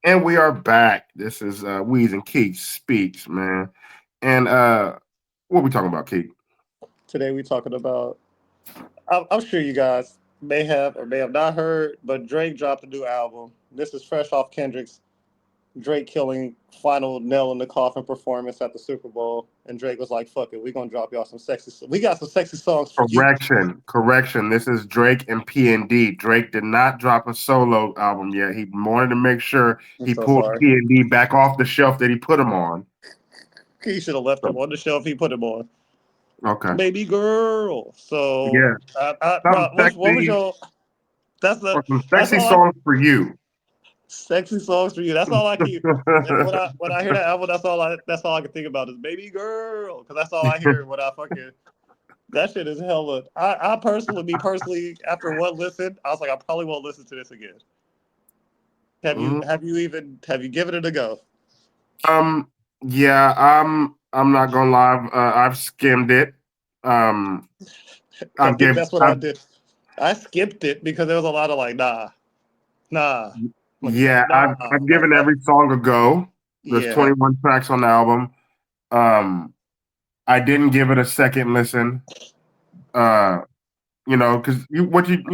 And we are back. This is Weez and Keek Speaks, man. And what we talking about, Keek? Today we talking about. I'm sure you guys may have or may have not heard, but Drake dropped a new album. This is fresh off Kendrick's Drake killing final nail in the coffin performance at the Super Bowl, and Drake was like, "Fuck it, we gonna drop y'all some sexy. We got some sexy songs for you." Correction. This is Drake and PND. Drake did not drop a solo album yet. He wanted to make sure I'm he so pulled sorry. PND back off the shelf that he put him on. He should have left him on the shelf. He put him on. Okay. Baby girl. So, Yeah. Some no, what was sexy your? That's the or some that's sexy all I songs for you. Sexy songs for you. That's all I keep. When I hear that album, that's all I can think about is "Baby Girl" because that's all I hear when I fucking that shit is hella. Me personally, after one listen, I was like, I probably won't listen to this again. Have you Mm, have you even have you given it a go? um yeah, I'm not gonna lie. I've skimmed it. Um I I've think give that's what I I've did. I skipped it because there was a lot of like, nah, Yeah, I've given like every song a go. There's yeah, 21 tracks on the album. Um, I didn't give it a second listen. Uh, because you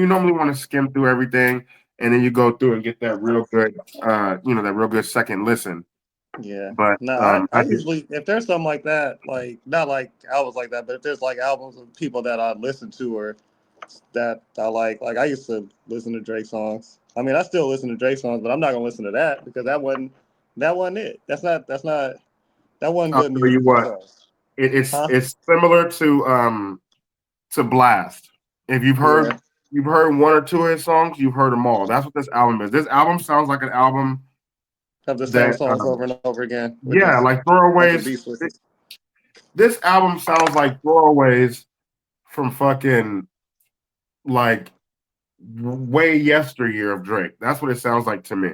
normally want to skim through everything and then you go through and get that real good that real good second listen. yeah. But No, I I did, usually if there's something like that, like not like albums like that, but if there's like albums of people that I listen to or that I like I used to listen to Drake songs. I mean, I still listen to Drake songs, but I'm not gonna listen to that because that wasn't it. That's not that wasn't I'll good tell you music. I'm what, sorry, it's huh? it's similar to Blast. If Yeah, you've heard one or two of his songs, you've heard them all. That's what this album is. This album sounds like an album have the same that songs over and over again with yeah, just like bunch of throwaways. beat switches. This album sounds like throwaways from fucking like way yesteryear of Drake. That's what it sounds like to me.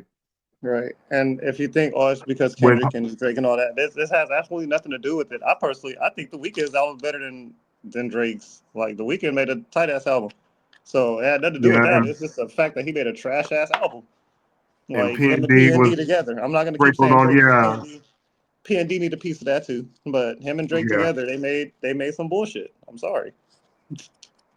Right. And if you think, oh, it's because With Kendrick and Drake and all that, this has absolutely nothing to do with it. I think the Weeknd's album better than Drake's. Like the Weeknd made a tight ass album, so it had nothing to do with yeah, that. It's just the fact that he made a trash ass album. and Like him and PND was PND together. I'm not gonna keep sprinkled saying on. Drake and Yeah, PND. PND need a piece of that too, but him and Drake yeah. together, they made some bullshit. I'm sorry.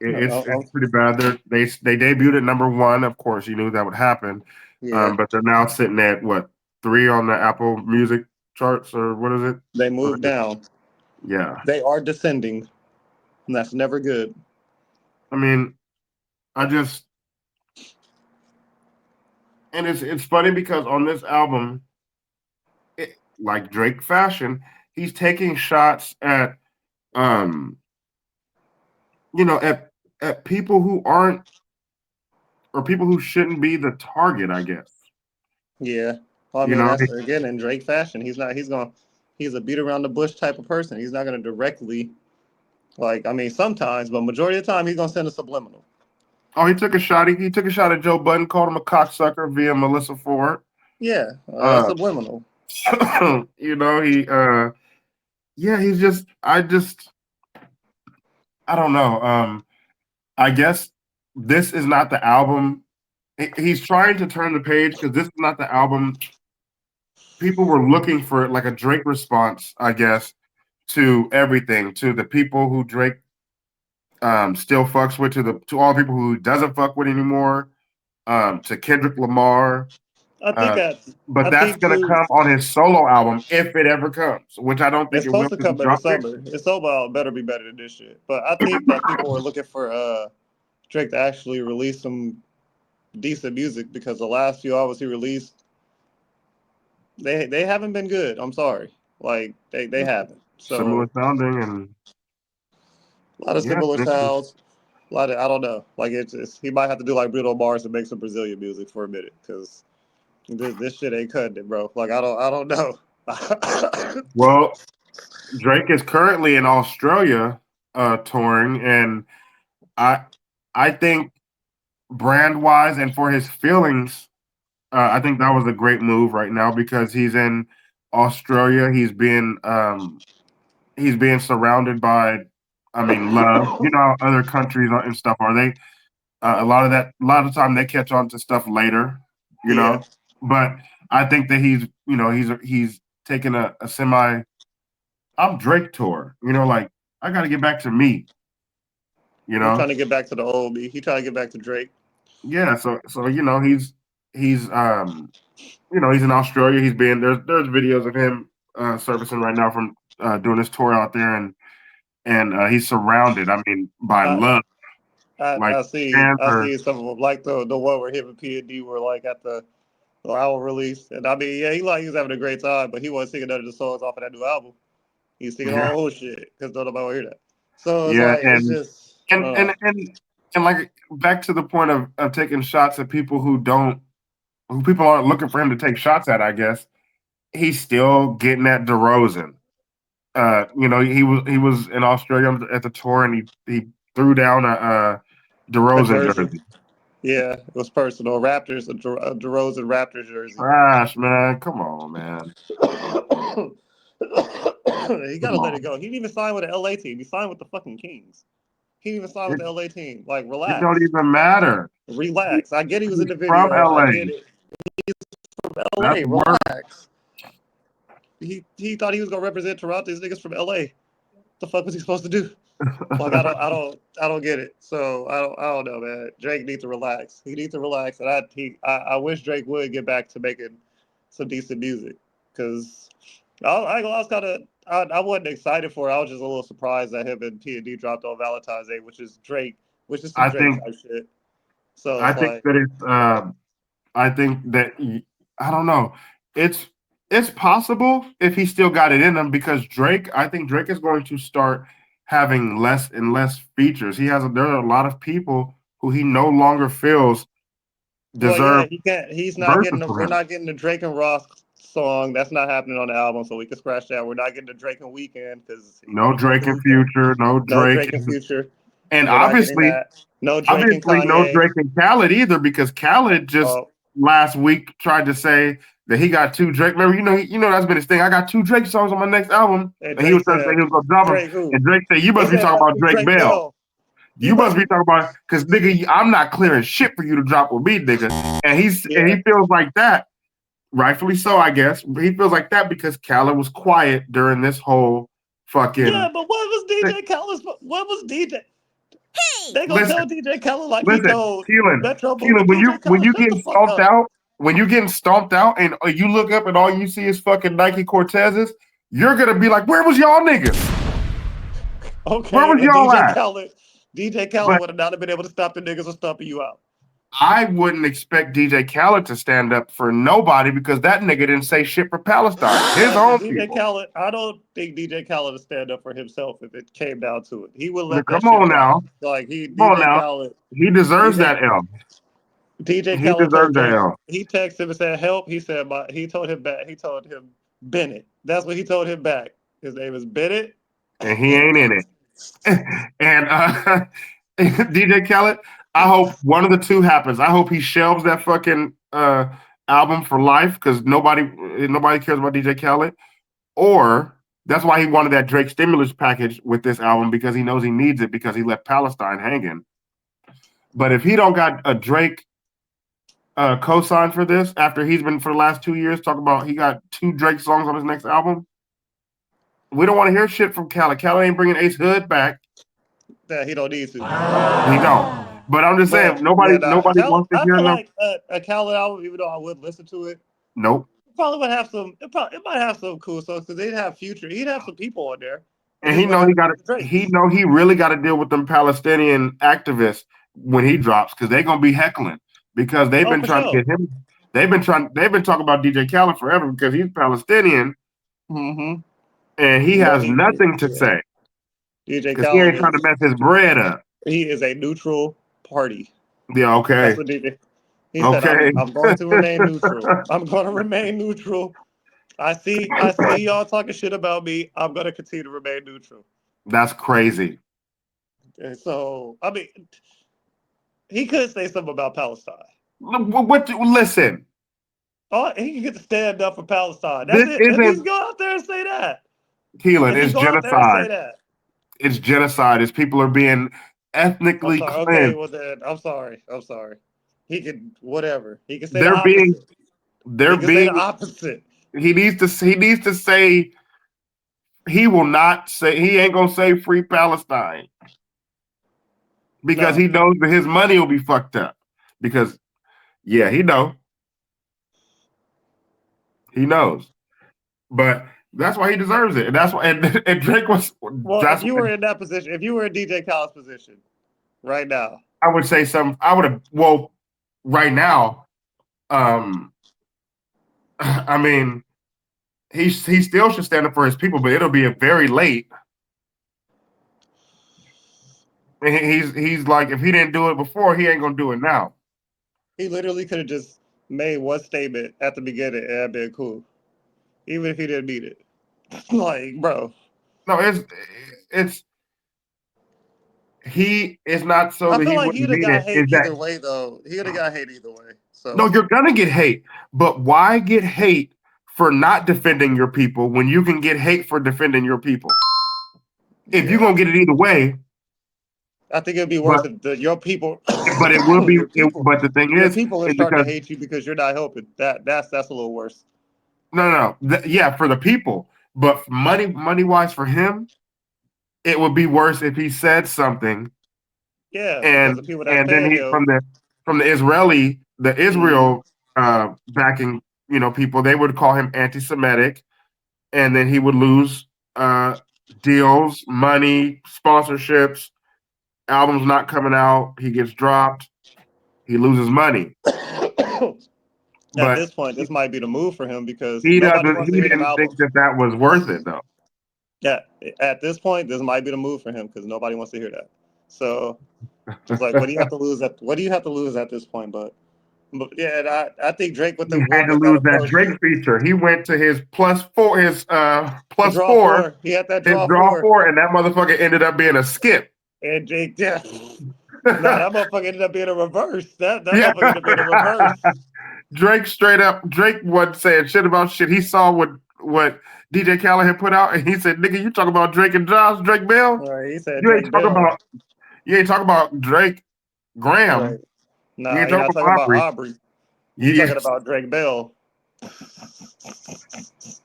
It's pretty bad. They debuted at number one. Of course, you knew that would happen. Yeah, But they're now sitting at what, three on the Apple Music charts, or what is it? they moved down. Yeah. They are descending, and that's never good. I mean, I just and it's funny because on this album, like Drake fashion, he's taking shots at um you know at people who aren't or people who shouldn't be the target, I guess. Yeah. Well, I You mean, know, that's again in Drake fashion. He's not. He's a beat around the bush type of person. He's not gonna directly like. I mean, sometimes, but majority of the time, he's gonna send a subliminal. oh, he took a shot at Joe Budden, called him a cocksucker via Melissa Ford. Yeah, Uh subliminal. he yeah, I don't know. I guess this is not the album. He's trying to turn the page because this is not the album. People were looking for like a Drake response, I guess, to everything, to the people who Drake still fucks with, to all the people who doesn't fuck with anymore, to Kendrick Lamar. I think Uh, that's. but I that's think gonna too. come on his solo album if it ever comes, which I don't think It's it will supposed to because he come in the dropped it. summer. It's so about better be better than this shit. But I think that people were looking for Drake to actually release some decent music because the last few albums he released, they haven't been good. I'm sorry. Like they haven't. Similar So sounding and a lot of yeah, similar this is sounds. A lot of I don't know. Like it's he might have to do like Bruno Mars and make some Brazilian music for a minute because this shit ain't cutting it, bro. Like I don't know. well, Drake is currently in Australia touring, and I I think brand wise and for his feelings, I think that was a great move right now because he's in Australia. He's being surrounded by, I mean, love. You know how other countries and stuff are they? A lot of the time they catch on to stuff later, you Yeah, know. But I think that he's taking a semi I'm Drake tour. Like I got to get back to me. You He trying know, to get back to the old me. He trying to get back to Drake. yeah. So he's in Australia. He's being there's videos of him servicing right now from doing his tour out there, and he's surrounded. I mean, by I love. I, Like I see fans I are, see some of them like the one where him and PND were like at the album release, and I mean, yeah, he was having a great time, but he wasn't singing none of the songs off of that new album. He's singing yeah, all old shit because nobody will hear that. So it's yeah, like it's just and and and and like back to the point of taking shots at people who people aren't looking for him to take shots at. I guess he's still getting at DeRozan. He was in Australia at the tour, and he threw down a a DeRozan jersey. jersey. Yeah, it was personal. Raptors, a DeRozan Raptors jersey. Trash, man. Come on, man. He got to Come let on. it go. He didn't even sign with the LA team. He signed with the fucking Kings. He didn't even sign with It, the LA team. Like, it don't relax. even matter. Relax. I get he was in He's the from video. I LA. get it. From That's LA. worse. Relax. He thought he was gonna represent Toronto. These niggas from LA. What the fuck was he supposed to do? Like I don't get it. So I don't know, man. Drake needs to relax. He needs to relax, and I wish Drake would get back to making some decent music. Cause I was kind of I wasn't excited for it. I was just a little surprised that him and PND dropped on Valentine's Day, which is Drake, which is some I Drake think type shit. So I it's think like, that it's I think that I don't know. It's possible if he still got it in him because I think Drake is going to start having less and less features. There are a lot of people who he no longer feels well, yeah, deserve he can't. He's not verses getting. from We're him. not getting the Drake and Ross song. That's not happening on the album, so we can scratch that. We're not getting the Drake and Weekend because he No want to go to Drake the and weekend. Future, no No Drake, Drake and Future. and We're not getting obviously, that. No Drake and obviously no Kanye. Drake and Khaled either because Khaled just Oh, last week tried to say that he got two Drake. Remember, that's been his thing. I got two Drake songs on my next album, and and he Drake was trying to say said, he was gonna drop them. Drake who? And Drake said, "You He must be said, talking about Drake Drake Bell. Bell. You You must must be be. talking about because nigga, I'm not clearing shit for you to drop with me, nigga." And Yeah. he feels like that, rightfully so, I guess. He feels like that because Khaled was quiet during this whole Yeah, fucking. but what was DJ Khaled's? What was DJ? They gonna Listen, tell DJ Khaled like he listen, told Keelan, Metro Boomin. Keelan, when DJ when Khaled, you shut getting the fuck stomped up. out, and you look up and all you see is fucking Nike Cortezes, you're gonna be like, where was y'all niggas? Where Okay, was and y'all at? DJ Khaled But would have not have been able to stop the niggas from stomping you out. I wouldn't expect DJ Khaled to stand up for nobody because that nigga didn't say shit for Palestine, his Listen, own DJ people. Khaled, I don't think DJ Khaled would stand up for himself if it came down to it. He would But let that come shit on fly. now, Like come on now, he deserves DJ that L. DJ He Khaled told deserves that Drake. L, He texted him and said, "Help." He said, He told him back. He told him Bennett. That's what he told him back. His name is Bennett. and he ain't in it. And DJ Khaled, I hope one of the two happens. I hope he shelves that fucking album for life because nobody cares about DJ Khaled. Or that's why he wanted that Drake stimulus package with this album because he knows he needs it because he left Palestine hanging. But if he don't got a Drake co-sign for this after he's been for the last 2 years talking about he got two Drake songs on his next album, we don't want to hear shit from Khaled. Khaled ain't bringing Ace Hood back. That he don't need to. He don't. But I'm just saying, But yeah, nah, nobody wants to I hear feel no. like a Khaled album, even though I would listen to it, Nope. probably would have some. It might have some cool songs because they'd have Future. He'd have some people on there, but And he he know wouldn't he have got the to. He Drakes. know he really got to deal with them Palestinian activists when he drops because they're gonna be heckling because they've Oh, been for trying to sure. get him. They've been talking about DJ Khaled forever because he's Palestinian Mm-hmm. and he But has nothing to yeah, say DJ because he Khaled ain't trying to is mess his bread up. he is a neutral party. Yeah. That's Okay. what DJ. He said, Okay. I'm going to remain neutral. I'm going to remain neutral. I see y'all talking shit about me. I'm going to continue to remain neutral." That's crazy. And so, I mean, he could say something about Palestine. Listen, Oh, he can get to stand up for Palestine. That's this it. If he's isn't go out there and say that. Keelan. If he It's go out there and genocide. say that. It's genocide. It's people are being I'm ethnically sorry. Okay, cleansed. well then, I'm sorry. He can whatever. He can say the They're being opposite. They're Niggas say the being. opposite. He needs to. He needs to say. He will not say. He ain't gonna say free Palestine because No, he knows that his money will be fucked up. Because yeah, he know. He knows. But that's why he deserves it. And that's why. And Drake was. well, if That's you what were in that position, if you were in DJ Khaled's position right now, I would say. Some. I would have. Well, right now. I mean, he still should stand up for his people, but it'll be a very late. He's like, if he didn't do it before, he ain't gonna do it now. he literally could have just made one statement at the beginning and it'd been cool, even if he didn't mean it. Like, bro, No, it's he. It's not so I that feel he like he'd wouldn't have mean got it. hate Is that either way, though. He'd have got hate either way. no? So You're gonna get hate, but why get hate for not defending your people when you can get hate for defending your people? If you're yeah, gonna get it either way, I think it'd be worse but if your people, but it will be. But the thing your is people are starting to because hate you because you're not helping. That's a little worse. no. Yeah, for the people, but money wise for him, it would be worse if he said something Yeah, because and the people that's and then paying he him. from the Mhm. Israel backing people, they would call him anti-Semitic, and then he would lose uh, deals, money, sponsorships, albums not coming out, he gets dropped, he loses money. At But this point, this might be the move for him because he nobody doesn't. wants to He hear them didn't think albums. that was worth it though. Yeah, at this point, this might be the move for him because nobody wants to hear that. So it's like, what do you have to lose at? What do you have to lose at this point? But yeah, and I think Drake He went had to with that lose that approach Drake too. feature. He went to his The plus draw four, four, he had that his draw draw four, four, and that motherfucker ended up being a skip. and Jake, yeah, nah, that motherfucker ended up being a reverse. That Yeah. motherfucker ended up being a reverse. Drake straight up, Drake wasn't saying shit about shit. He saw what DJ Khaled had put out, and he said, "Nigga, you talk about Drake and Josh, Drake Bell. Right, he said You ain't Drake talking Bell. about Drake Right, Graham. You nah, ain't you're talking not talking about about Aubrey. Aubrey. You talking Yes, about Drake Bell.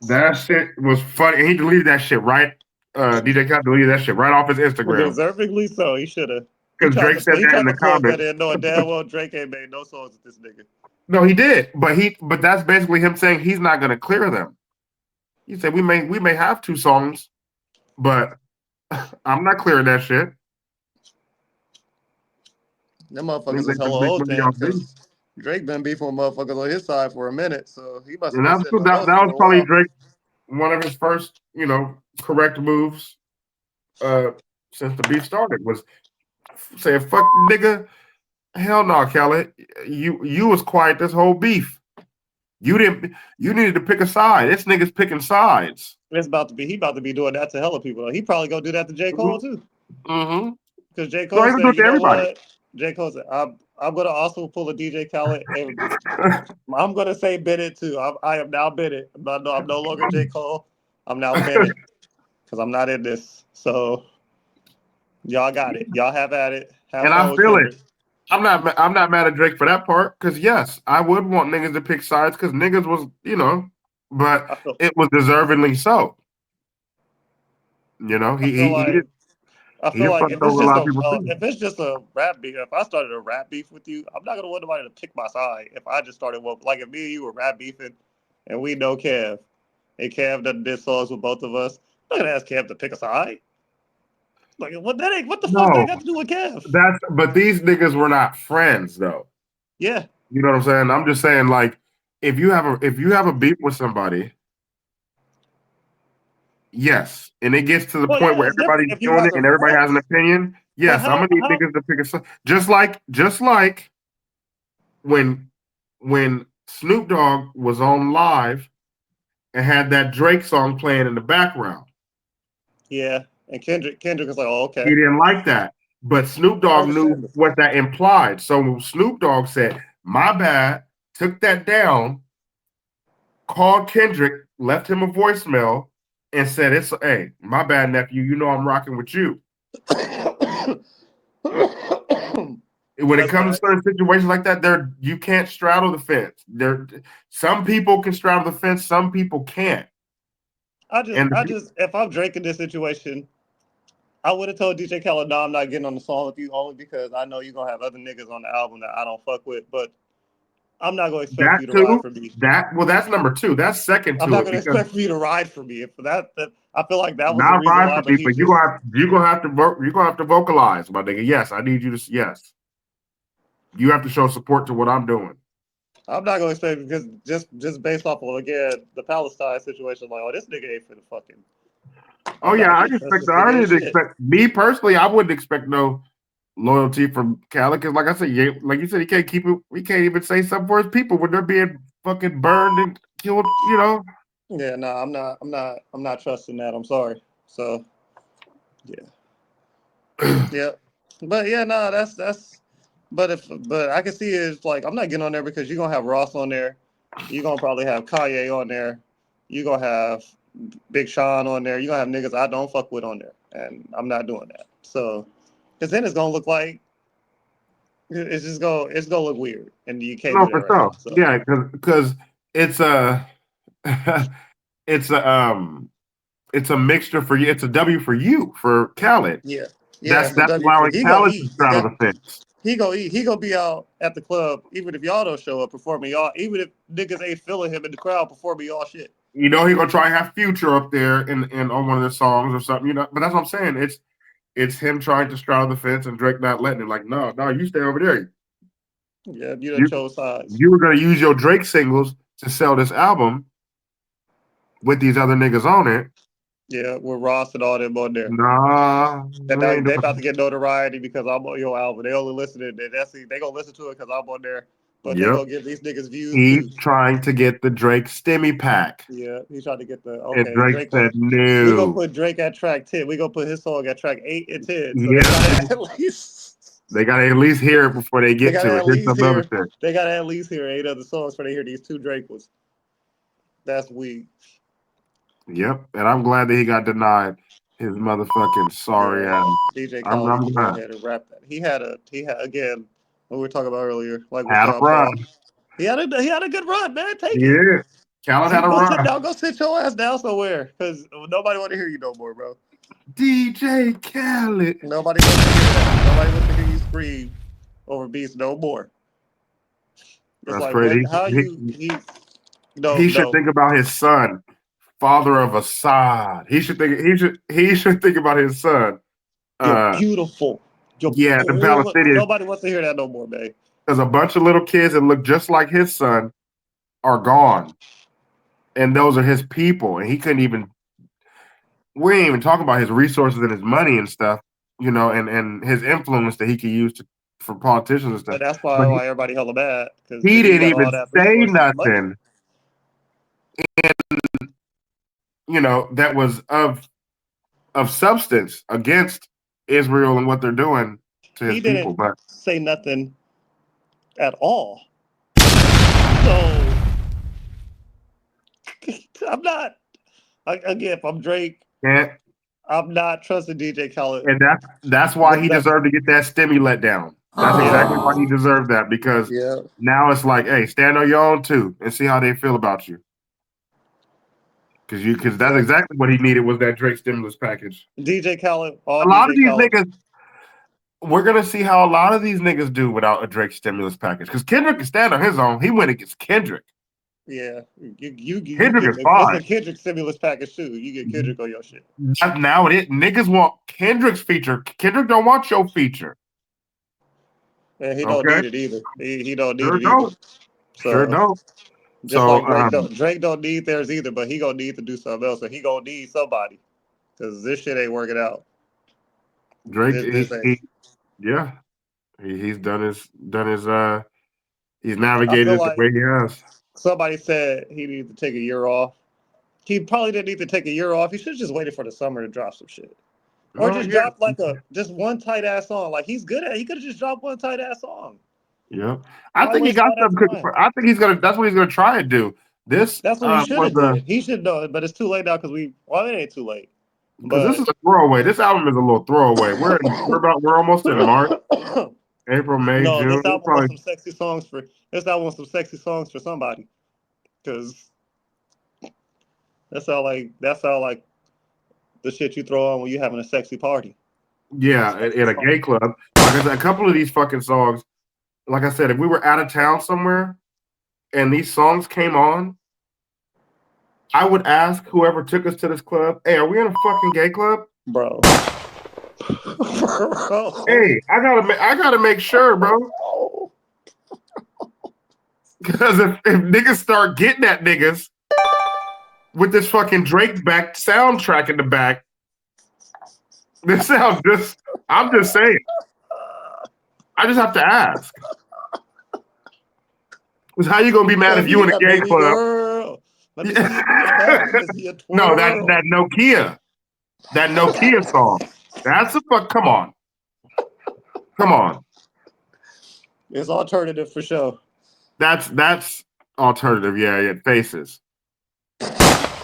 that shit was funny. And he deleted that shit right. DJ Khaled deleted that shit right off his Instagram Deservingly so. He should have. because Drake said He that in tried the to plug that comments. in, knowing damn well Drake ain't made no songs with this nigga. No, he did, but that's basically him saying he's not going to clear them. He said we may have two songs, but I'm not clearing that shit. Them We motherfuckers is make this hella big old to money him off me. because Drake been beefing with motherfuckers on his side for a minute, so he must have And been sitting on that those for was a probably while. Drake one of his first, correct moves uh since the beef started was saying fuck nigga, hell no, Khaled. You was quiet this whole beef. You needed to pick a side. This nigga's picking sides. He about to be doing that to hella people. He probably gonna do that to J. Cole too. Mm-hmm. Because J. No, Cole he would do said, it you to know everybody. what? J. Cole said, I'm gonna also pull a DJ Khaled and I'm gonna say Bennett too. I am now Bennett. I'm no longer J. Cole. I'm now Bennett because I'm not in this. So y'all got it. Y'all have at it. Have And fun I with feel it. Kendrick. I'm not mad at Drake for that part because yes, I would want niggas to pick sides because niggas was but I feel it was deservingly so. You know, I he feel he he like did I he feel did like fuck over a lot of people too. if it's just a rap beef, if I started a rap beef with you, I'm not gonna want nobody to pick my side. If I just started like if me and you were rap beefing and we know Kev and Kev done did songs with both of us, I'm not gonna ask Kev to pick a side. Like what the fuck that No, got to do with Kev? but these niggas were not friends though. Yeah. You know what I'm saying? I'm just saying like if you have a beef with somebody, yes, and it gets to the Well, point yeah, where it's different everybody's if you doing guys it are and everybody has an friends. opinion. But Yes, I'm gonna need how niggas to pick a side. Just like when Snoop Dogg was on live and had that Drake song playing in the background. yeah. And Kendrick is like, oh, He okay. didn't like that. But Snoop I Dogg knew understand this. what that implied. So Snoop Dogg said, my bad, took that down, called Kendrick, left him a voicemail, and said, it's hey, my bad, nephew. You know I'm rocking with you. When it That's comes to facts. certain situations like that, you can't straddle the fence. Some people can straddle the fence, some people can't. And If I'm Drake in this situation, I would have told DJ Khaled, no, I'm not getting on the song with you only because I know you're gonna have other niggas on the album that I don't fuck with, but I'm not gonna expect that for you to ride too, for me. that's number two. That's second I'm to not it gonna because expect for you to ride for me. If that I feel like that was the not reason ride why, for but me, he but just you're gonna have to vote. You're gonna have to vocalize, my nigga. Yes, I need you to. Yes, you have to show support to what I'm doing. I'm not gonna expect because just based off of again the Palestine situation, like, oh, this nigga ain't finna fucking. Oh I'm yeah, not I getting touch expect. this I nigga ain't didn't shit. expect me personally. I wouldn't expect no loyalty from Khaled because, like I said, like you said, he can't keep it. We can't even say something for his people when they're being fucking burned and killed. Yeah, no, I'm not trusting that. I'm sorry. So yeah, yeah, but yeah, no, that's. But I can see it's like I'm not getting on there because you're gonna have Ross on there, you're gonna probably have Kanye on there, you're gonna have Big Sean on there, you're gonna have niggas I don't fuck with on there, and I'm not doing that. So, because then it's gonna look like it's gonna look weird, and you can't No, do that for right now. sure. So Yeah, because it's a it's a it's a mixture for you. It's a W for you for Khaled. yeah, yeah, That's it's a that's W for allowing he gonna Khaled to eat. straddle the fence. He gonna eat. He gonna be out at the club, even if y'all don't show up performing y'all. Even if niggas ain't feeling him in the crowd performing y'all shit. He gonna try and have Future up there in on one of their songs or something. But that's what I'm saying. It's him trying to straddle the fence and Drake not letting it. Like, no, you stay over there. Yeah, you done You chose sides. you were gonna use your Drake singles to sell this album with these other niggas on it. Yeah, with Ross and all them on there. Nah, And we now ain't they doing about it. to get notoriety because I'm on your album. They only listen to it. They gonna listen to it because I'm on there. But they Yep. gonna give these niggas views He's too. trying to get the Drake Stimmy pack. Yeah, he tried to get the And okay. Drake Drake said gonna we gonna no. put Drake at track 10. We gonna put his song at track 8 and 10. So they Yeah. gotta at least They gotta at least hear it before they they get gotta to it. at Here's least some other hear shit. they gotta at least hear 8 other songs before they hear these two Drake ones. That's weak. Yep. And I'm glad that he got denied his motherfucking sorry Yeah, ass. DJ I'm, Khaled need I'm to go glad. ahead and rap that. He had again what we were talking about earlier, like with Had a Sean run. Paul. He had a good run, man. Take it. Yeah. Khaled had a run. Go sit your ass down somewhere, because nobody want to hear you no more, bro. DJ Khaled. Nobody wants to hear that. Nobody wants to hear you scream over beats no more. It's That's like what? crazy. How you? No, He should no. think about his son, father of Assad. He should think about his son. You're Uh, beautiful. yeah, the Palestinians. Nobody wants to hear that no more, man. Because a bunch of little kids that look just like his son are gone, and those are his people, and he couldn't even. We ain't even talking about his resources and his money and stuff, and his influence that he could use for politicians and stuff. And that's But why everybody hella mad, because he nigga, you didn't got even all that say resources and money. nothing, that was of substance against Israel and what they're doing to his He people. didn't But say nothing at all. So I'm not. Again, if I'm Drake, and I'm not trusting DJ Khaled and that's why with he nothing. deserved to get that stimmy let down. That's Yeah, exactly why he deserved that because yeah, now it's like, hey, stand on your own too and see how they feel about you. Because that's yeah. exactly what he needed was that Drake stimulus package. DJ Khaled, all A lot of DJ these Khaled. niggas, we're gonna see how a lot of these niggas do without a Drake stimulus package. Because Kendrick can stand on his own. He went against Kendrick. Yeah, you Kendrick get is it's a fine. Kendrick stimulus package too. You get Kendrick on your shit. Now niggas want Kendrick's feature. Kendrick don't want your feature. And he don't Okay, need it either. He don't need sure it either. don't. Sure So don't. just So like Drake don't need theirs either, but he gonna need to do something else, and he gonna need somebody because this shit ain't working out. Drake, This ain't. yeah, he's done his he's I feel navigated the like way he has. somebody said he needed to take a year off. He probably didn't need to take a year off. He should have just waited for the summer to drop some shit. Or No, just yeah, drop like just one tight ass song. Like he's good at it. He could have just dropped one tight ass song. yeah. I Why think he waste got all that something cooking. time? I think he's gonna. That's what he's gonna try and do. This That's what he should was have did. He should know it, but it's too late now because it ain't too late. because this But is a throwaway. This album is a little throwaway. We're almost in March. April, May, No, June. this album Probably, was some sexy songs for. This album was some sexy songs for somebody, because that's how like the shit you throw on when you having a sexy party. yeah, Sexy in a song. gay club. Like I said, a couple of these fucking songs. Like I said, if we were out of town somewhere and these songs came on, I would ask whoever took us to this club, "Hey, are we in a fucking gay club?" Bro. Hey, I gotta make sure, bro. Because if niggas start getting at niggas with this fucking Drake back soundtrack in the back, this sounds just. I'm just saying. I just have to ask. Because how you gonna be mad if you in a gay baby club? girl. Let me see you do your back. Let me see you twirl. No, that Nokia song. That's a fuck. Come on. It's alternative for sure. That's alternative. Yeah. Faces.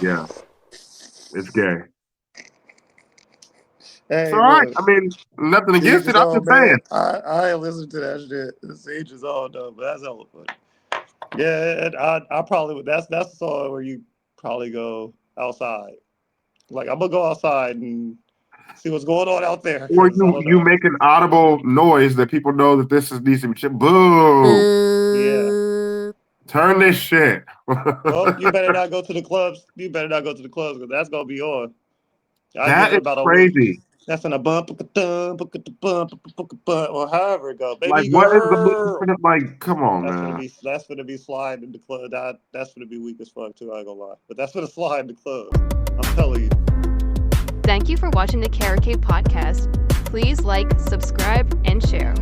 Yeah, it's gay. Hey, It's all right. look. I mean, nothing against it. Ages I'm on, just saying. man. I listen to that shit. This ages on though, but that's hella funny. Yeah, and I probably would. That's the song where you probably go outside. Like I'm gonna go outside and see what's going on out there. Or 'Cause I don't you know. make an audible noise that people know that this is needs to be shit. Boo! Yeah. Turn this shit. Well, you better not go to the clubs. You better not go to the clubs because that's gonna be on. I give That it is about a week. crazy. That's in a bump, or however it go. Like, Baby what is the girl. like? Come on, man. That's gonna be sliding in the club. That's gonna be weak as fuck too. I ain't gonna lie, but that's gonna slide in the club. I'm telling you. Thank you for watching the KRK podcast. Please like, subscribe, and share.